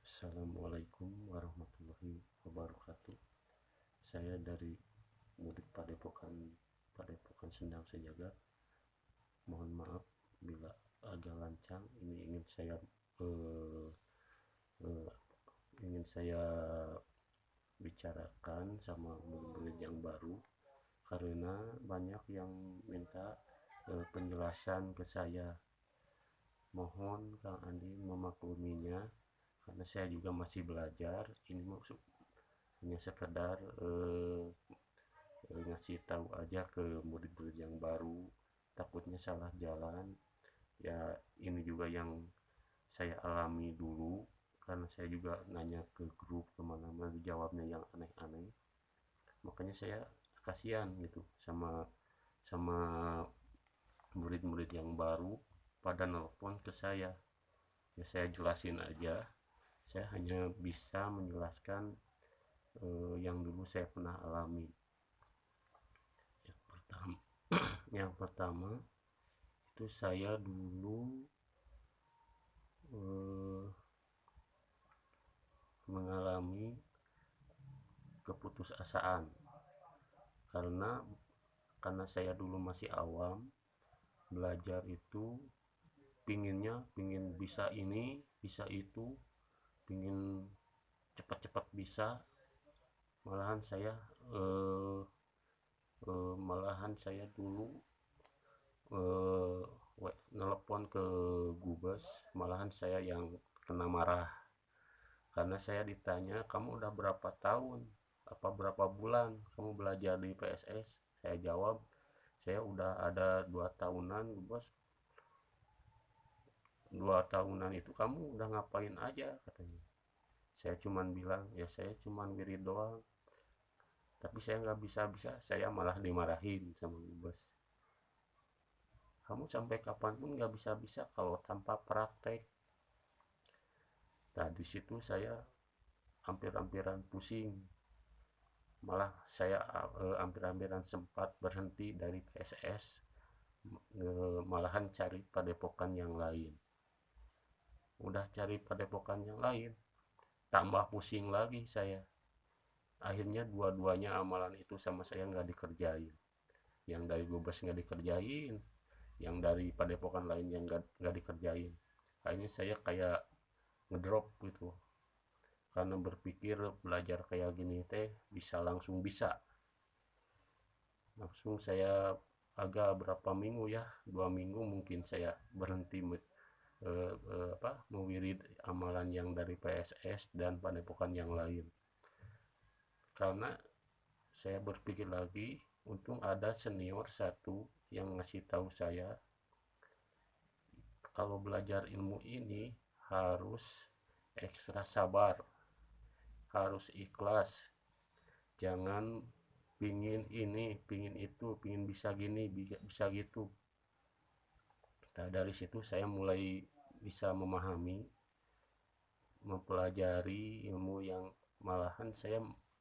Assalamualaikum warahmatullahi wabarakatuh. Saya dari murid Padepokan Sendang Sejagat. Mohon maaf bila agak lancang. Ini eh, eh, ingin saya bicarakan sama murid yang baru karena banyak yang minta penjelasan ke saya. Mohon Kang Andi memakluminya karena saya juga masih belajar. Ini maksud hanya sekedar ngasih tahu aja ke murid-murid yang baru, takutnya salah jalan. Ya ini juga yang saya alami dulu karena saya juga nanya ke grup kemana-mana dijawabnya yang aneh-aneh. Makanya saya kasihan gitu sama sama murid-murid yang baru pada nelpon ke saya. Ya saya jelasin aja, saya hanya bisa menjelaskan yang dulu saya pernah alami. Yang pertama itu saya dulu eh, mengalami keputusasaan karena saya dulu masih awam. Belajar itu pingin bisa ini bisa itu, pingin cepat-cepat bisa. malahan saya eh, Malahan saya dulu nelpon ke Gubes, malahan saya yang kena marah karena saya ditanya, kamu udah berapa tahun apa berapa bulan kamu belajar di PSS. Saya jawab, saya udah ada 2 tahunan Bos. 2 tahunan itu kamu udah ngapain aja, katanya. Saya cuman bilang, ya saya cuman wirid doang, tapi saya nggak bisa-bisa. Saya malah dimarahin sama Bos, kamu sampai kapanpun nggak bisa-bisa kalau tanpa praktek. Nah di situ saya hampir-hampiran pusing, malah saya hampir-hampiran sempat berhenti dari PSS, malahan cari padepokan yang lain. Udah cari padepokan yang lain, tambah pusing lagi saya. Akhirnya dua-duanya amalan itu sama saya nggak dikerjain. Yang dari Gubes nggak dikerjain, yang dari padepokan lain yang nggak dikerjain. Akhirnya saya kayak ngedrop gitu, karena berpikir belajar kayak gini teh bisa langsung saya agak berapa minggu ya, 2 minggu mungkin saya berhenti mewirid amalan yang dari PSS dan padepokan yang lain. Karena saya berpikir lagi, untung ada senior satu yang ngasih tahu saya kalau belajar ilmu ini harus ekstra sabar, harus ikhlas. Jangan pingin ini, pingin itu, pingin bisa gini, bisa gitu. Nah dari situ saya mulai bisa memahami, mempelajari ilmu yang malahan saya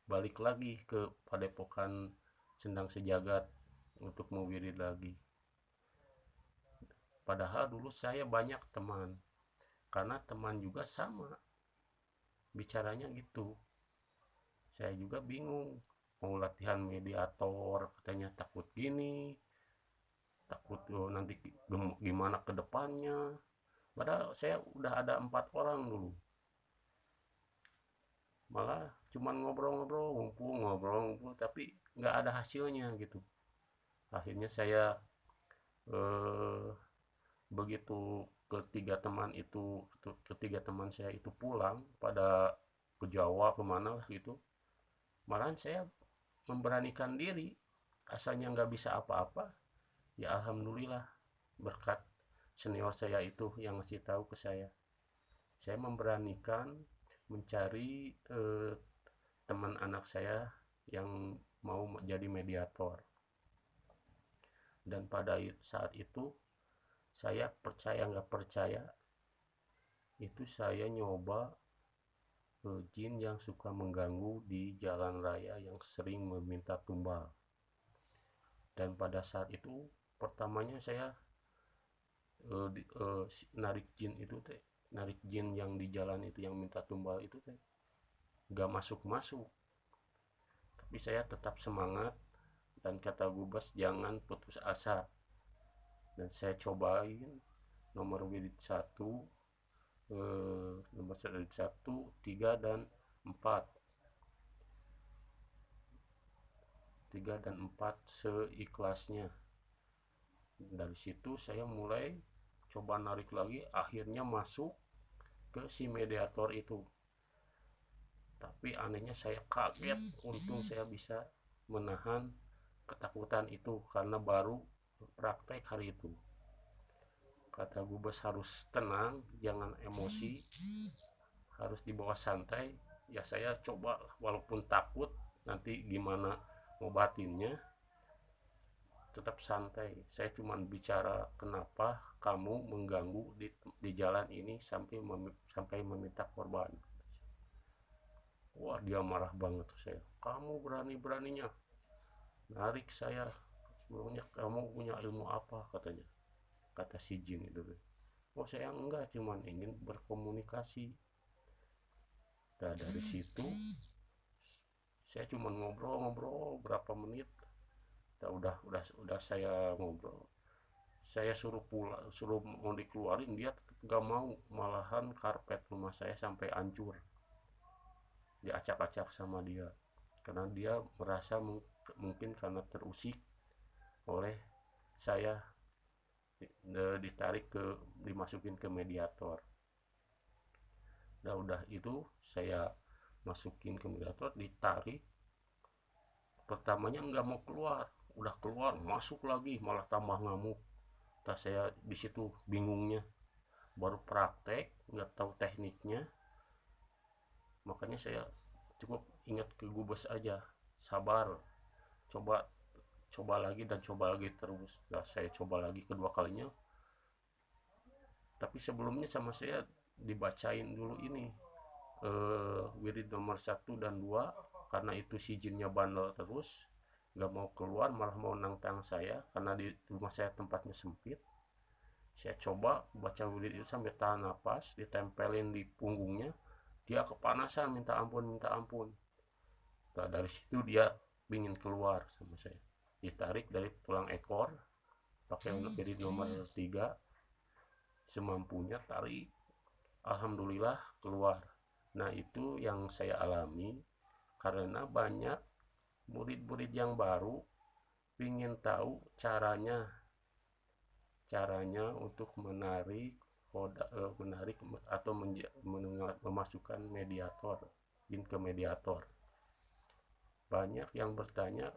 balik lagi ke padepokan Sendang Sejagat untuk mewirid lagi. Padahal dulu saya banyak teman, karena teman juga sama bicaranya gitu. Saya juga bingung mau latihan mediator, katanya takut gini, takut nanti gimana ke depannya. Padahal saya udah ada 4 orang dulu, malah cuman ngobrol-ngobrol ngumpul tapi nggak ada hasilnya gitu. Akhirnya saya eh, begitu ketiga teman saya itu pulang pada ke Jawa kemana lah gitu, malahan saya memberanikan diri. Asalnya nggak bisa apa-apa, ya alhamdulillah berkat senior saya itu yang ngasih tahu ke saya memberanikan mencari teman anak saya yang mau jadi mediator. Dan pada saat itu saya percaya nggak percaya, itu saya nyoba jin yang suka mengganggu di jalan raya yang sering meminta tumbal. Dan pada saat itu pertamanya saya narik jin itu teh narik jin yang di jalan itu yang minta tumbal itu teh gak masuk-masuk. Tapi saya tetap semangat dan kata Gubas jangan putus asa. Dan saya cobain nomor wirid 1, nomor wirid 1, 3 dan 4. 3 dan 4 seikhlasnya. Dari situ saya mulai coba narik lagi, akhirnya masuk ke si mediator itu. Tapi anehnya saya kaget, untung saya bisa menahan ketakutan itu karena baru praktek hari itu. Kata Gubes harus tenang, jangan emosi, harus dibawa santai. Ya saya coba walaupun takut nanti gimana ngobatinnya, tetap santai. Saya cuma bicara kenapa kamu mengganggu di jalan ini sampai meminta korban. Wah, dia marah banget tuh saya. Kamu berani-beraninya narik saya, sebelumnya kamu punya ilmu apa, katanya, kata si jin itu. Oh, saya enggak, cuman ingin berkomunikasi. Nah, dari situ saya cuma ngobrol berapa menit. Nah, udah saya ngobrol, saya suruh pulang, suruh mau dikeluarin, dia tetap gak mau. Malahan karpet rumah saya sampai hancur, diacak-acak sama dia karena dia merasa mungkin karena terusik oleh saya, ditarik dimasukin ke mediator. Nah, udah itu saya masukin ke mediator, ditarik. Pertamanya nggak mau keluar, udah keluar masuk lagi malah tambah ngamuk. Nah, saya di situ bingungnya, baru praktek nggak tahu tekniknya. Makanya saya cukup ingat ke Gubes aja, sabar, coba lagi dan coba lagi terus. Nah, saya coba lagi kedua kalinya, tapi sebelumnya sama saya dibacain dulu ini, wirid nomor 1 dan 2, karena itu si jinnya bandel terus gak mau keluar, malah mau nantang saya karena di rumah saya tempatnya sempit. Saya coba baca wirid itu sambil tahan nafas, ditempelin di punggungnya, dia kepanasan, minta ampun. Nah, dari situ dia ingin keluar sama saya, ditarik dari tulang ekor pakai wirid nomor 3, semampunya tarik, alhamdulillah keluar. Nah, itu yang saya alami karena banyak murid-murid yang baru ingin tahu caranya untuk menarik atau memasukkan mediator, jin ke mediator. Banyak yang bertanya,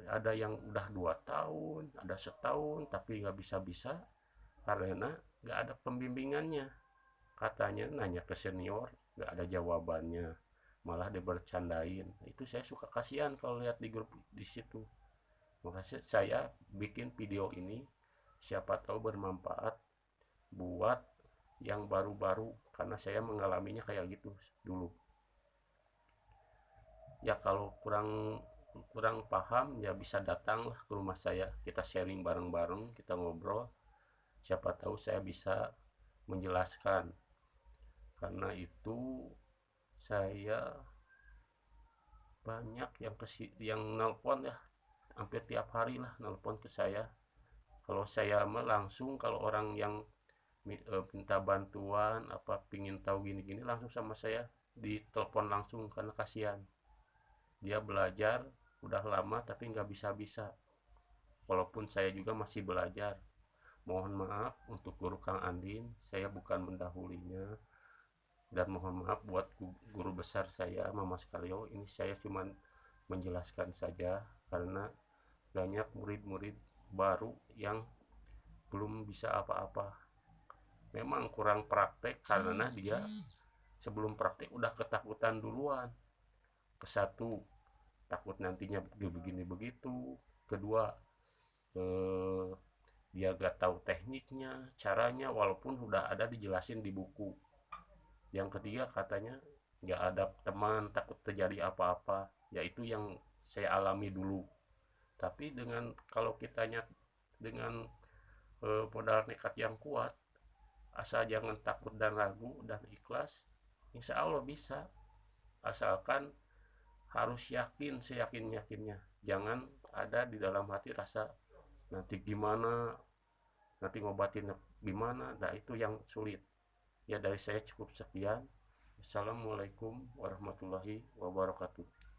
ada yang udah 2 tahun, ada setahun, tapi nggak bisa karena nggak ada pembimbingannya. Katanya nanya ke senior, nggak ada jawabannya, malah dibercandain. Itu saya suka kasihan kalau lihat di grup di situ. Makanya saya bikin video ini, siapa tahu bermanfaat buat yang baru-baru, karena saya mengalaminya kayak gitu dulu. Ya kalau kurang paham ya bisa datanglah ke rumah saya, kita sharing bareng-bareng, kita ngobrol, siapa tahu saya bisa menjelaskan. Karena itu saya banyak yang nelpon ya, hampir tiap hari lah nelpon ke saya. Kalau saya mah langsung, kalau orang yang minta bantuan apa pingin tahu gini-gini, langsung sama saya ditelepon langsung, karena kasihan dia belajar udah lama tapi nggak bisa. Walaupun saya juga masih belajar. Mohon maaf untuk guru Kang Andin, saya bukan mendahulinya, dan mohon maaf buat guru besar saya Mama Skaryo. Ini saya cuma menjelaskan saja karena banyak murid-murid baru yang belum bisa apa-apa. Memang kurang praktek karena dia sebelum praktek udah ketakutan duluan. Kesatu, takut nantinya begini begitu. Kedua, dia gak tahu tekniknya, caranya, walaupun udah ada dijelasin di buku. Yang ketiga, katanya gak ada teman, takut terjadi apa-apa. Yaitu yang saya alami dulu. Tapi kalau kitanya dengan modal nekat yang kuat, asal jangan takut dan ragu dan ikhlas, insya Allah bisa. Asalkan harus yakin seyakin-yakinnya, jangan ada di dalam hati rasa nanti gimana, nanti ngobatin gimana. Nah itu yang sulit. Ya dari saya cukup sekian. Assalamualaikum warahmatullahi wabarakatuh.